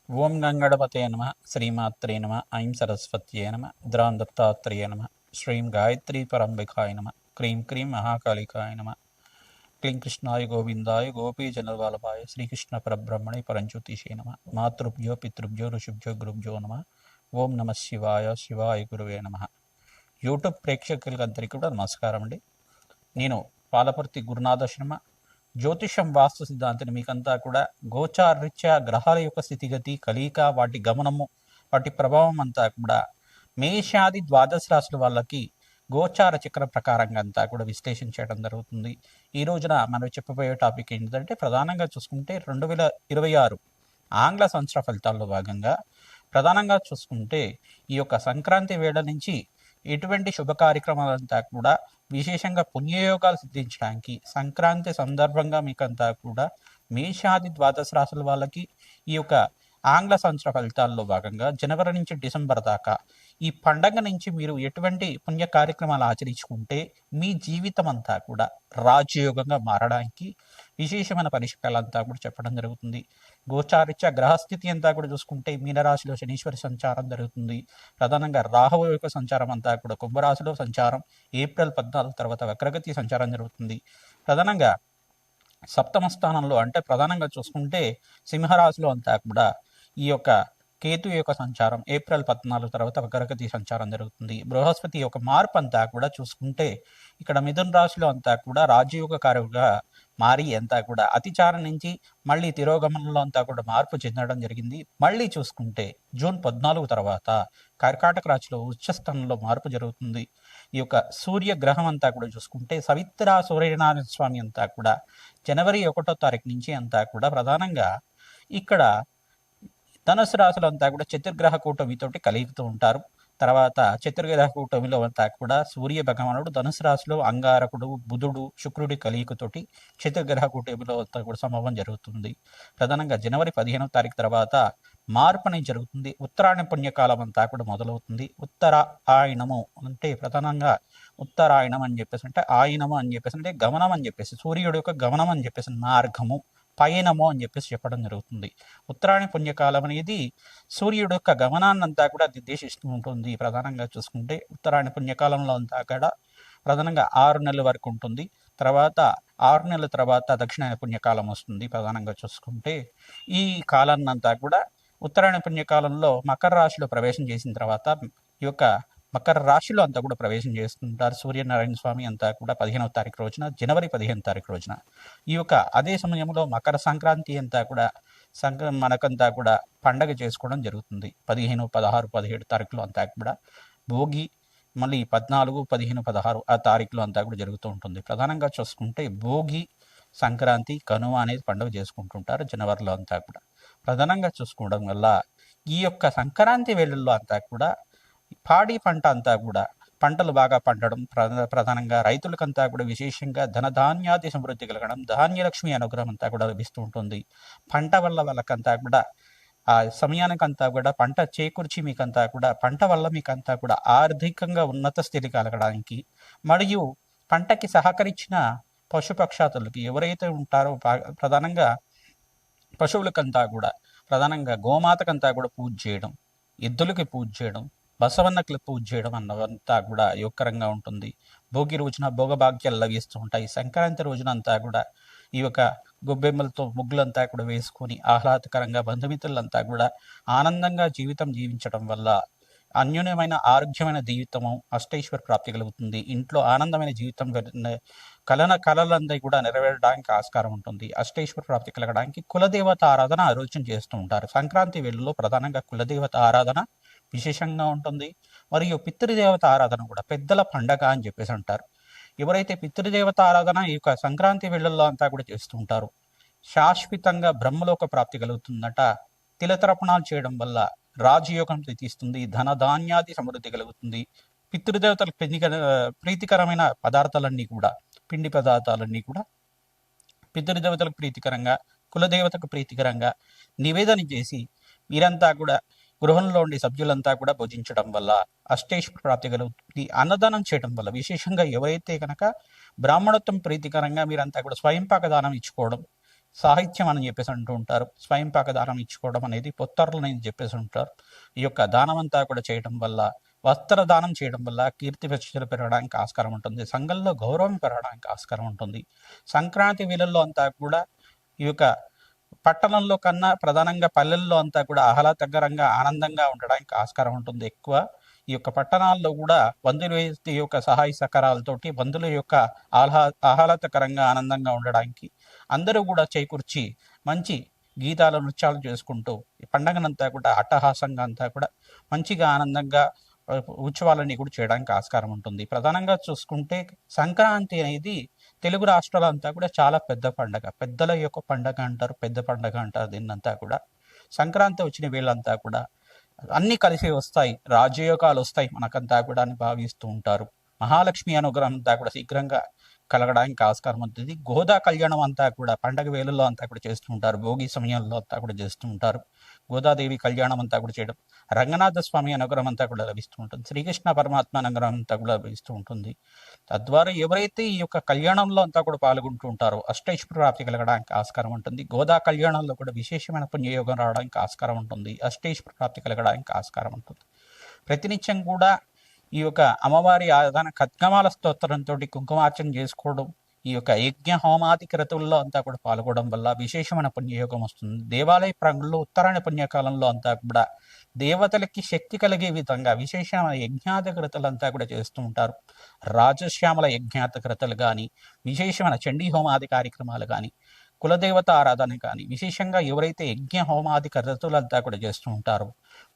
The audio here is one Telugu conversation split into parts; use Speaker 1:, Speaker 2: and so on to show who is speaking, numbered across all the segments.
Speaker 1: ఓం గంగణపతే నమ శ్రీమాత్రే నమ ఐం సరస్వత్యే నమ ద్రాం దత్తాత్రేయ నమ శ్రీం గాయత్రీ పరంబికాయ నమ క్రీం క్రీం మహాకాళికాయ నమ క్లీం కృష్ణాయ గోవిందాయ గోపీజనవల్లభాయ శ్రీకృష్ణ పరబ్రహ్మణే పరంజ్యోతిషే నమ మాతృభ్యో పితృభ్యో ఋషిభ్యో గురుభ్యో నమ ఓం నమ శివాయ శివాయ గురువే నమ. యూట్యూబ్ ప్రేక్షకులందరికీ కూడా నమస్కారం అండి. నేను పాలపర్తి గురునాథ శర్మ, జ్యోతిషం వాస్తు సిద్ధాంతిని మీకంతా కూడా గోచారరీత్యా గ్రహాల యొక్క స్థితిగతి, కలయిక, వాటి గమనము, వాటి ప్రభావం అంతా కూడా మేషాది ద్వాదశ రాశుల వాళ్ళకి గోచార చక్ర ప్రకారంగా అంతా కూడా విశ్లేషణ చేయడం జరుగుతుంది. ఈ రోజున మనం చెప్పబోయే టాపిక్ ఏంటంటే, ప్రధానంగా చూసుకుంటే 2026 ఆంగ్ల సంవత్సర ఫలితాల్లో భాగంగా ప్రధానంగా చూసుకుంటే ఈ యొక్క సంక్రాంతి వేళ నుంచి ఎటువంటి శుభ కార్యక్రమాలంతా కూడా విశేషంగా పుణ్యయోగాలు సిద్ధించడానికి సంక్రాంతి సందర్భంగా మీకంతా కూడా మేషాది ద్వాదశ రాశుల వాళ్ళకి ఈ యొక్క ఆంగ్ల సంవత్సర ఫలితాల్లో భాగంగా జనవరి నుంచి డిసెంబర్ దాకా ఈ పండగ నుంచి మీరు ఎటువంటి పుణ్య కార్యక్రమాలు ఆచరించుకుంటే మీ జీవితం అంతా కూడా రాజయోగంగా మారడానికి విశేషమైన పరిష్కారాలంతా కూడా చెప్పడం జరుగుతుంది. గోచారిత్య గ్రహస్థితి అంతా కూడా చూసుకుంటే మీనరాశిలో శనీశ్వరి సంచారం జరుగుతుంది. ప్రధానంగా రాహువు యొక్క సంచారం అంతా కూడా కుంభరాశిలో సంచారం ఏప్రిల్ 14 తర్వాత వక్రగతి సంచారం జరుగుతుంది. ప్రధానంగా సప్తమ స్థానంలో అంటే ప్రధానంగా చూసుకుంటే సింహరాశిలో అంతా కూడా ఈ యొక్క కేతు యొక్క సంచారం ఏప్రిల్ 14 తర్వాత వక్రగతి సంచారం జరుగుతుంది. బృహస్పతి యొక్క మార్పు అంతా కూడా చూసుకుంటే ఇక్కడ మిథున రాశిలో అంతా కూడా రాజయోగకారుగా మారి అంతా కూడా అతిచారం నుంచి మళ్ళీ తిరోగమనంలో అంతా కూడా మార్పు చెందడం జరిగింది. మళ్ళీ చూసుకుంటే జూన్ 14 తర్వాత కర్కాటక రాశిలో ఉచ్చస్థానంలో మార్పు జరుగుతుంది. ఈ యొక్క సూర్యగ్రహం అంతా కూడా చూసుకుంటే సవిత్ర సూర్యనారాయణ స్వామి అంతా కూడా జనవరి 1వ తారీఖు నుంచి అంతా కూడా ప్రధానంగా ఇక్కడ ధనుసు రాశులు అంతా కూడా చతుర్గ్రహ కూటమితోటి కలుగుతూ ఉంటారు. తర్వాత చతుర్గ్రహ కూటమిలో అంతా కూడా సూర్య భగవానుడు ధనుసు రాశిలో అంగారకుడు బుధుడు శుక్రుడి కలియుకతోటి చతుర్గ్రహ కూటమిలో అంతా కూడా సంభవం జరుగుతుంది. ప్రధానంగా జనవరి 15వ తారీఖు తర్వాత మార్పు అనేది జరుగుతుంది. ఉత్తరాయణ పుణ్యకాలం అంతా కూడా మొదలవుతుంది. ఉత్తరాయణము అంటే ప్రధానంగా ఉత్తరాయణం అని చెప్పేసి అంటే ఆయనము అని చెప్పేసి అంటే గమనం అని చెప్పేసి సూర్యుడు యొక్క గమనం అని చెప్పేసి మార్గము పయనము అని చెప్పేసి చెప్పడం జరుగుతుంది. ఉత్తరాయణ పుణ్యకాలం అనేది సూర్యుడు యొక్క గమనాన్నంతా కూడా నిర్దేశిస్తూ ఉంటుంది. ప్రధానంగా చూసుకుంటే ఉత్తరాయణ పుణ్యకాలంలో అంతా కూడా ప్రధానంగా 6 నెలల వరకు ఉంటుంది. తర్వాత 6 నెలల తర్వాత దక్షిణాయన పుణ్యకాలం వస్తుంది. ప్రధానంగా చూసుకుంటే ఈ కాలాన్ని అంతా కూడా ఉత్తరాయణ పుణ్యకాలంలో మకర రాశిలో ప్రవేశం చేసిన తర్వాత ఈ యొక్క మకర రాశిలో అంతా కూడా ప్రవేశం చేస్తుంటారు సూర్యనారాయణ స్వామి అంతా కూడా 15వ తారీఖు రోజున, జనవరి 15వ తారీఖు రోజున. ఈ యొక్క అదే సమయంలో మకర సంక్రాంతి అంతా కూడా మనకంతా కూడా పండగ చేసుకోవడం జరుగుతుంది. 15, 16, 17 తారీఖులు అంతా కూడా భోగి, మళ్ళీ 14, 15, 16 ఆ తారీఖులు అంతా కూడా జరుగుతూ ఉంటుంది. ప్రధానంగా చూసుకుంటే భోగి, సంక్రాంతి, కనుమ అనేది పండుగ చేసుకుంటుంటారు జనవరిలో అంతా కూడా. ప్రధానంగా చూసుకోవడం వల్ల ఈ యొక్క సంక్రాంతి వేళల్లో అంతా కూడా పాడి పంట అంతా కూడా పంటలు బాగా పండడం, ప్రధానంగా రైతులకంతా కూడా విశేషంగా ధనధాన్యాది సమృద్ధి కలగడం, ధాన్యలక్ష్మి అనుగ్రహం అంతా కూడా లభిస్తూ ఉంటుంది. పంట వల్ల వాళ్ళకంతా కూడా ఆ సమయానికంతా కూడా పంట చేకూర్చి మీకంతా కూడా పంట వల్ల మీకంతా కూడా ఆర్థికంగా ఉన్నత స్థితి కలగడానికి, మరియు పంటకి సహకరించిన పశుపక్షాతులకి ఎవరైతే ఉంటారో ప్రధానంగా పశువులకంతా కూడా ప్రధానంగా గోమాతకంతా కూడా పూజ చేయడం, ఎద్దులకి పూజ చేయడం, బసవన్నకి పూజ చేయడం అన్నదంతా కూడా యోగకరంగా ఉంటుంది. భోగి రోజున భోగభాగ్యాలు లభిస్తూ ఉంటాయి. సంక్రాంతి రోజున అంతా కూడా ఈ యొక్క గొబ్బెమ్మలతో ముగ్గులంతా కూడా వేసుకొని ఆహ్లాదకరంగా బంధుమిత్రులంతా కూడా ఆనందంగా జీవితం జీవించడం వల్ల అన్యోన్యమైన ఆరోగ్యమైన జీవితము అష్టైశ్వర ప్రాప్తి కలుగుతుంది. ఇంట్లో ఆనందమైన జీవితం కళలందరూ కూడా నెరవేరడానికి ఆస్కారం ఉంటుంది. అష్టైశ్వర ప్రాప్తి కలగడానికి కులదేవత ఆరాధన ఆలోచన చేస్తూ ఉంటారు. సంక్రాంతి వేళల్లో ప్రధానంగా కులదేవత ఆరాధన విశేషంగా ఉంటుంది. మరియు పితృదేవత ఆరాధన కూడా పెద్దల పండగ అని చెప్పేసి అంటారు. ఎవరైతే పితృదేవత ఆరాధన ఈ యొక్క సంక్రాంతి వేళల్లో అంతా కూడా చేస్తూ ఉంటారు, శాశ్వతంగా బ్రహ్మలోక ప్రాప్తి కలుగుతుందట. తిలతర్పణాలు చేయడం వల్ల రాజయోగం తీస్తుంది, ధనధాన్యాది సమృద్ధి కలుగుతుంది. పితృదేవతలకు ప్రీతికరమైన పదార్థాలన్నీ కూడా, పిండి పదార్థాలన్నీ కూడా పితృదేవతలకు ప్రీతికరంగా, కులదేవతకు ప్రీతికరంగా నివేదన చేసి మీరంతా కూడా గృహంలో ఉండే సభ్యులంతా కూడా భుజించడం వల్ల అష్టైశ్వర ప్రాప్తి కలుగుతుంది. అన్నదానం చేయడం వల్ల విశేషంగా ఎవరైతే కనుక బ్రాహ్మణత్వం ప్రీతికరంగా మీరంతా కూడా స్వయంపాక దానం ఇచ్చుకోవడం, సాహిత్యం అని చెప్పేసి అంటూ ఉంటారు. స్వయంపాక దానం ఇచ్చుకోవడం అనేది పొత్తర్లు అని చెప్పేసి ఉంటారు. ఈ యొక్క దానం అంతా కూడా చేయడం వల్ల, వస్త్ర దానం చేయడం వల్ల కీర్తి ప్రతిష్టలు పెరగడానికి ఆస్కారం ఉంటుంది. సంఘంలో గౌరవం పెరగడానికి ఆస్కారం ఉంటుంది. సంక్రాంతి వేళల్లో అంతా కూడా ఈ యొక్క పట్టణంలో కన్నా ప్రధానంగా పల్లెల్లో అంతా కూడా ఆహ్లాదకరంగా ఆనందంగా ఉండడానికి ఆస్కారం ఉంటుంది ఎక్కువ. ఈ యొక్క పట్టణాల్లో కూడా బంధువుల యొక్క సహాయ సహకారాలతోటి బంధువుల యొక్క ఆహ్లాదకరంగా ఆనందంగా ఉండడానికి అందరూ కూడా చేకూర్చి మంచి గీతాలు నృత్యాలు చేసుకుంటూ ఈ పండగనంతా కూడా అట్టహాసంగా అంతా కూడా మంచిగా ఆనందంగా ఉత్సవాలన్నీ కూడా చేయడానికి ఆస్కారం ఉంటుంది. ప్రధానంగా చూసుకుంటే సంక్రాంతి అనేది తెలుగు రాష్ట్రాలంతా కూడా చాలా పెద్ద పండగ, పెద్దల యొక్క పండగ అంటారు, పెద్ద పండగ అంటారు దీన్నంతా కూడా. సంక్రాంతి వచ్చిన వీళ్ళంతా కూడా అన్నీ కలిసి వస్తాయి, రాజయోగాలు వస్తాయి మనకంతా కూడా అని భావిస్తూ ఉంటారు. మహాలక్ష్మి అనుగ్రహం అంతా కూడా శీఘ్రంగా కలగడానికి ఆస్కారం ఉంటుంది. గోదా కళ్యాణం అంతా కూడా పండగ వేళల్లో అంతా కూడా చేస్తూ ఉంటారు, భోగి సమయంలో అంతా కూడా చేస్తూ ఉంటారు. గోదాదేవి కళ్యాణం అంతా కూడా చేయడం, రంగనాథ స్వామి అనుగ్రహం అంతా కూడా లభిస్తూ ఉంటుంది, శ్రీకృష్ణ పరమాత్మ అనుగ్రహం అంతా కూడా లభిస్తూ ఉంటుంది. తద్వారా ఎవరైతే ఈ యొక్క కళ్యాణంలో అంతా కూడా పాల్గొంటూ ఉంటారో అష్టైశ్వర్య ప్రాప్తి కలగడానికి ఆస్కారం ఉంటుంది. గోదా కళ్యాణంలో కూడా విశేషమైన పుణ్యయోగం రావడానికి ఆస్కారం ఉంటుంది, అష్టైశ్వర్య ప్రాప్తి కలగడానికి ఆస్కారం ఉంటుంది. ప్రతినిత్యం కూడా ఈ యొక్క అమ్మవారి ఆరాధన ఖడ్గమాల స్తోత్రంతో కుంకుమార్చన చేసుకోవడం, ఈ యొక్క యజ్ఞ హోమాది క్రతువుల్లో అంతా కూడా పాల్గొనడం వల్ల విశేషమైన పుణ్యయోగం వస్తుంది. దేవాలయ ప్రాంగణంలో ఉత్తరాయణ పుణ్యకాలంలో అంతా కూడా దేవతలకి శక్తి కలిగే విధంగా విశేషమైన యజ్ఞాత క్రతులు అంతా కూడా చేస్తూ ఉంటారు. రాజశ్యామల యజ్ఞాత క్రతులు కానీ, విశేషమైన చండీ హోమాది కార్యక్రమాలు కానీ, కులదేవత ఆరాధన కానీ, విశేషంగా ఎవరైతే యజ్ఞ హోమాది క్రతులంతా కూడా చేస్తూ ఉంటారో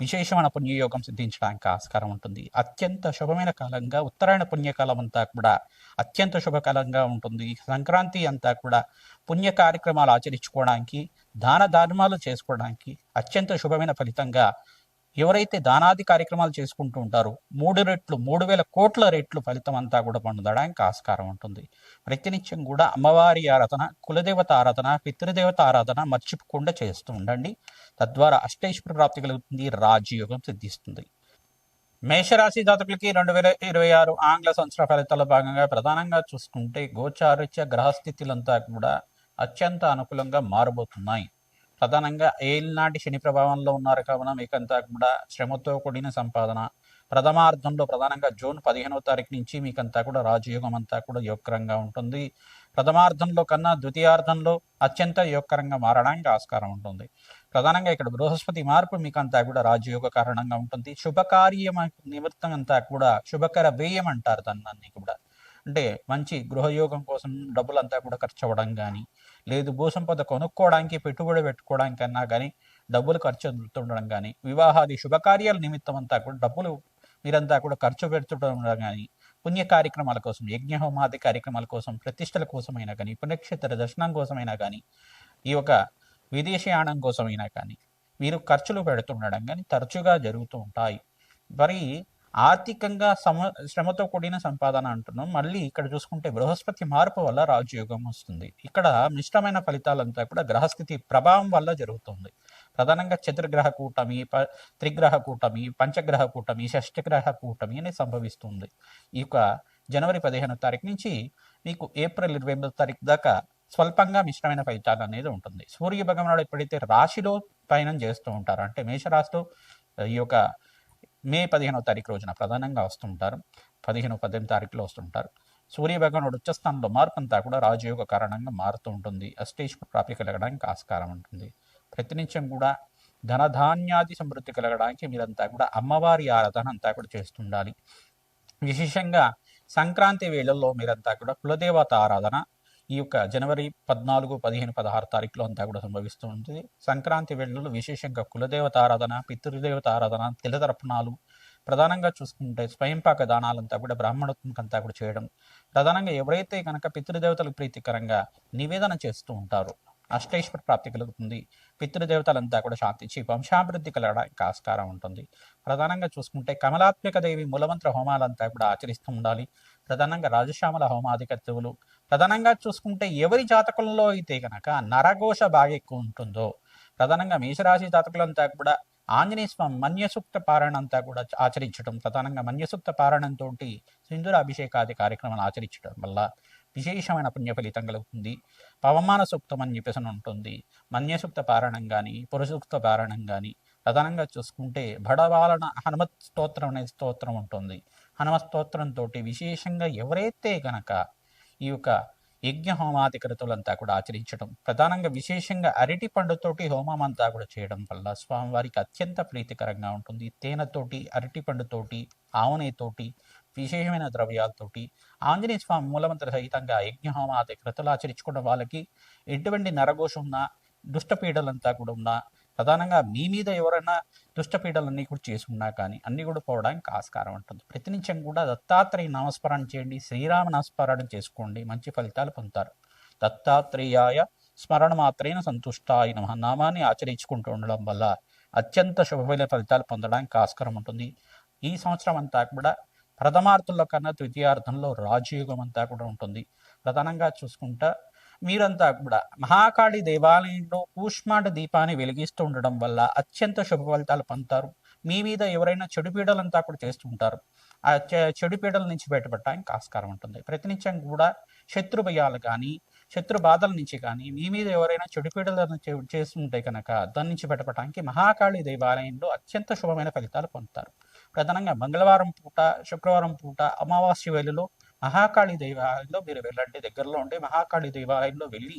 Speaker 1: విశేషమైన పుణ్యయోగం సిద్ధించడానికి ఆస్కారం ఉంటుంది. అత్యంత శుభమైన కాలంగా ఉత్తరాయణ పుణ్యకాలం అంతా కూడా అత్యంత శుభకాలంగా ఉంటుంది. సంక్రాంతి అంతా కూడా పుణ్య కార్యక్రమాలు ఆచరించుకోవడానికి, దాన ధర్మాలు చేసుకోవడానికి అత్యంత శుభమైన ఫలితంగా ఎవరైతే దానాది కార్యక్రమాలు చేసుకుంటూ ఉంటారో 3,000 కోట్ల రెట్లు ఫలితం అంతా కూడా పొందడానికి ఆస్కారం ఉంటుంది. ప్రతినిత్యం కూడా అమ్మవారి ఆరాధన, కులదేవత ఆరాధన, పితృదేవత ఆరాధన మర్చిపోకుండా చేస్తూ ఉండండి. తద్వారా అష్టైశ్వర్య ప్రాప్తి కలుగుతుంది, రాజయోగం సిద్ధిస్తుంది. మేషరాశి జాతకులకి 2026 ఆంగ్ల సంవత్సర ఫలితాల భాగంగా ప్రధానంగా చూసుకుంటే గోచారిత్య గ్రహస్థితులంతా కూడా అత్యంత అనుకూలంగా మారబోతున్నాయి. ప్రధానంగా ఏలినాటి శని ప్రభావంలో ఉన్నారు కావున మీకంతా కూడా శ్రమతో కూడిన సంపాదన. ప్రథమార్థంలో ప్రధానంగా జూన్ 15వ తారీఖు నుంచి మీకంతా కూడా రాజయోగం అంతా కూడా యోగకరంగా ఉంటుంది. ప్రథమార్థంలో కన్నా ద్వితీయార్థంలో అత్యంత యోగకరంగా మారడానికి ఆస్కారం ఉంటుంది. ప్రధానంగా ఇక్కడ బృహస్పతి మార్పు మీకంతా కూడా రాజయోగ కారణంగా ఉంటుంది. శుభకార్యం నిమిత్తం అంతా కూడా శుభకర వ్యయం అంటారు దాన్ని కూడా. అంటే మంచి గృహయోగం కోసం డబ్బులంతా కూడా ఖర్చు అవ్వడం కానీ, లేదు భూసంపద కొనుక్కోవడానికి పెట్టుబడి పెట్టుకోవడానికి అన్నా కానీ డబ్బులు ఖర్చు అవుతుండడం కానీ, వివాహాది శుభకార్యాల నిమిత్తం అంతా కూడా డబ్బులు మీరంతా కూడా ఖర్చు పెడుతుండడం కానీ, పుణ్య కార్యక్రమాల కోసం, యజ్ఞహోమాది కార్యక్రమాల కోసం, ప్రతిష్టల కోసమైనా కానీ, పుణ్యక్షేత్ర దర్శనం కోసమైనా కానీ, ఈ యొక్క విదేశీయానం కోసమైనా కానీ మీరు ఖర్చులు పెడుతుండడం కానీ తరచుగా జరుగుతూ ఉంటాయి. మరి ఆర్థికంగా శ్రమతో కూడిన సంపాదన అంటున్నాం. మళ్ళీ ఇక్కడ చూసుకుంటే బృహస్పతి మార్పు వల్ల రాజయోగం వస్తుంది. ఇక్కడ మిశ్రమైన ఫలితాలంతా కూడా గ్రహస్థితి ప్రభావం వల్ల జరుగుతుంది. ప్రధానంగా చతుర్గ్రహ కూటమి, త్రిగ్రహ కూటమి, పంచగ్రహ కూటమి, షష్ఠగ్రహ కూటమి అని సంభవిస్తుంది. ఈ యొక్క జనవరి 15వ తారీఖు నుంచి మీకు ఏప్రిల్ 28వ తారీఖు దాకా స్వల్పంగా మిశ్రమైన ఫలితాలు అనేది ఉంటుంది. సూర్య భగవానుడు ఎప్పుడైతే రాశిలో పయనం చేస్తూ ఉంటారో, అంటే మేషరాశిలో ఈ యొక్క మే 15వ తారీఖు రోజున ప్రధానంగా వస్తుంటారు, 18 తారీఖులో వస్తుంటారు. సూర్య భగవానుడు ఉచ్చస్థానంలో మార్పు అంతా కూడా రాజయోగ కారణంగా మారుతూ ఉంటుంది. అష్టైశ్వర్య ప్రాప్తి కలగడానికి ఆస్కారం ఉంటుంది. ప్రతినిత్యం కూడా ధనధాన్యాది సమృద్ధి కలగడానికి మీరంతా కూడా అమ్మవారి ఆరాధన అంతా కూడా చేస్తుండాలి. విశేషంగా సంక్రాంతి వేళల్లో మీరంతా కూడా కులదేవత ఆరాధన ఈ యొక్క జనవరి 14, 15, 16 తారీఖులో అంతా కూడా సంభవిస్తూ ఉంటుంది. సంక్రాంతి వేళల్లో విశేషంగా కులదేవత ఆరాధన, పితృదేవత ఆరాధన, తిలతర్పణాలు, ప్రధానంగా చూసుకుంటే స్వయంపాక దానాలంతా కూడా బ్రాహ్మణత్వంకంతా కూడా చేయడం. ప్రధానంగా ఎవరైతే కనుక పితృదేవతలకు ప్రీతికరంగా నివేదన చేస్తూ ఉంటారో అష్టైశ్వర్య ప్రాప్తి కలుగుతుంది. పితృదేవతలంతా కూడా శాంతించి వంశాభివృద్ధి కలగడానికి ఆస్కారం ఉంటుంది. ప్రధానంగా చూసుకుంటే కమలాత్మిక దేవి మూలమంత్ర హోమాలంతా కూడా ఆచరిస్తూ ఉండాలి. ప్రధానంగా రాజశ్యామల హోమాది కర్తవులు. ప్రధానంగా చూసుకుంటే ఎవరి జాతకంలో అయితే కనుక నరఘోష బాగా ఎక్కువ ఉంటుందో, ప్రధానంగా మేషరాశి జాతకులంతా కూడా ఆంజనేయ స్వామి మన్యసూక్త పారాయణ అంతా కూడా ఆచరించడం, ప్రధానంగా మన్యసూక్త పారాయణంతో సింధూర అభిషేకాది కార్యక్రమాలు ఆచరించడం వల్ల విశేషమైన పుణ్య ఫలితం కలుగుతుంది. పవమాన సూక్తం అని చెప్పేసి అని ఉంటుంది. మన్యసూక్త పారాయణం కానీ పురుసూక్త పారాయణం కానీ ప్రధానంగా చూసుకుంటే బడవాలన హనుమత్ స్తోత్రం అనే స్తోత్రం ఉంటుంది. హనుమత్ స్తోత్రంతో విశేషంగా ఎవరైతే గనక ఈ యొక్క యజ్ఞ హోమాది క్రతువులంతా కూడా ఆచరించడం, ప్రధానంగా విశేషంగా అరటి పండుతోటి హోమం అంతా కూడా చేయడం వల్ల స్వామివారికి అత్యంత ప్రీతికరంగా ఉంటుంది. తేనెతోటి, అరటి పండుతోటి, ఆవునేతోటి, విశేషమైన ద్రవ్యాలతోటి ఆంజనేయ స్వామి మూలమంత్ర సహితంగా యజ్ఞ హోమాది క్రతువులు ఆచరించుకున్న వాళ్ళకి ఎటువంటి నరఘోష ఉన్నా, దుష్టపీడలంతా కూడా ఉన్నా, ప్రధానంగా మీ మీద ఎవరైనా దుష్టపీడలన్నీ కూడా చేసుకున్నా కానీ అన్నీ కూడా పోవడానికి ఆస్కారం ఉంటుంది. ప్రతినిత్యం కూడా దత్తాత్రేయ నామస్మరణ చేయండి, శ్రీరామ నామస్మరణ చేసుకోండి, మంచి ఫలితాలు పొందుతారు. దత్తాత్రేయాయ స్మరణ మాత్రేన సంతుష్టాయ నమః నామాన్ని ఆచరించుకుంటూ ఉండడం వల్ల అత్యంత శుభమైన ఫలితాలు పొందడానికి ఆస్కారం ఉంటుంది. ఈ సంవత్సరం అంతా కూడా ప్రథమార్థంలో కన్నా ద్వితీయార్థంలో రాజయోగం అంతా కూడా ఉంటుంది. ప్రధానంగా చూసుకుంటా మీరంతా కూడా మహాకాళి దేవాలయంలో కూష్మాండ దీపాన్ని వెలిగిస్తూ ఉండడం వల్ల అత్యంత శుభ ఫలితాలు పొందుతారు. మీ మీద ఎవరైనా చెడు పీడలంతా కూడా చేస్తుంటారు. ఆ చెడు పీడల నుంచి బయటపడడానికి ఆస్కారం ఉంటుంది. ప్రతినిత్యం కూడా శత్రు భయాలు కానీ శత్రు బాధల నుంచి కానీ మీ మీద ఎవరైనా చెడు పీడలను చేస్తుంటే కనుక దాని నుంచి బయటపడడానికి మహాకాళి దేవాలయంలో అత్యంత శుభమైన ఫలితాలు పొందుతారు. ప్రధానంగా మంగళవారం పూట, శుక్రవారం పూట, అమావాస్య వేళలో మహాకాళి దేవాలయంలో మీరు వెళ్ళండి. దగ్గరలో ఉండే మహాకాళి దేవాలయంలో వెళ్ళి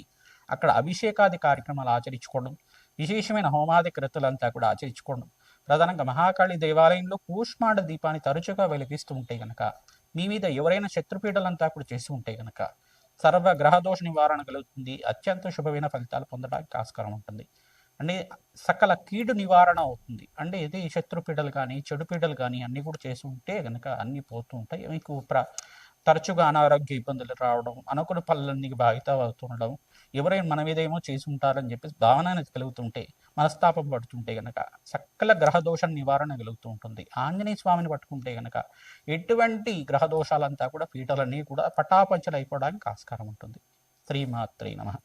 Speaker 1: అక్కడ అభిషేకాది కార్యక్రమాలు ఆచరించుకోవడం, విశేషమైన హోమాది క్రతులంతా కూడా ఆచరించుకోవడం. ప్రధానంగా మహాకాళి దేవాలయంలో కూష్మాండ దీపాన్ని తరచుగా వెలిగిస్తూ ఉంటే గనక మీ మీద ఎవరైనా శత్రుపీడలంతా కూడా చేసి ఉంటే గనక సర్వ గ్రహదోష నివారణ కలుగుతుంది. అత్యంత శుభమైన ఫలితాలు పొందడానికి ఆస్కారం ఉంటుంది. అంటే సకల కీడు నివారణ అవుతుంది. అంటే ఇది శత్రుపీడలు కానీ చెడు పీడలు కానీ అన్నీ కూడా చేసి ఉంటే కనుక అన్నీ పోతూ ఉంటాయి. మీకు తరచుగా అనారోగ్య ఇబ్బందులు రావడం, అనుకున్న పనులన్నీ బాధిత అవుతుండడం, ఎవరైనా మన మీద ఏమో చేసి ఉంటారని చెప్పేసి భావన అనేది కలుగుతుంటే, మనస్తాపం పడుతుంటే గనక సకల గ్రహదోష నివారణ కలుగుతూ ఉంటుంది. ఆంజనేయ స్వామిని పట్టుకుంటే గనక ఎటువంటి గ్రహదోషాలంతా కూడా పీటలన్నీ కూడా పటాపంచలు అయిపోవడానికి ఆస్కారం ఉంటుంది. శ్రీమాత్రే నమః.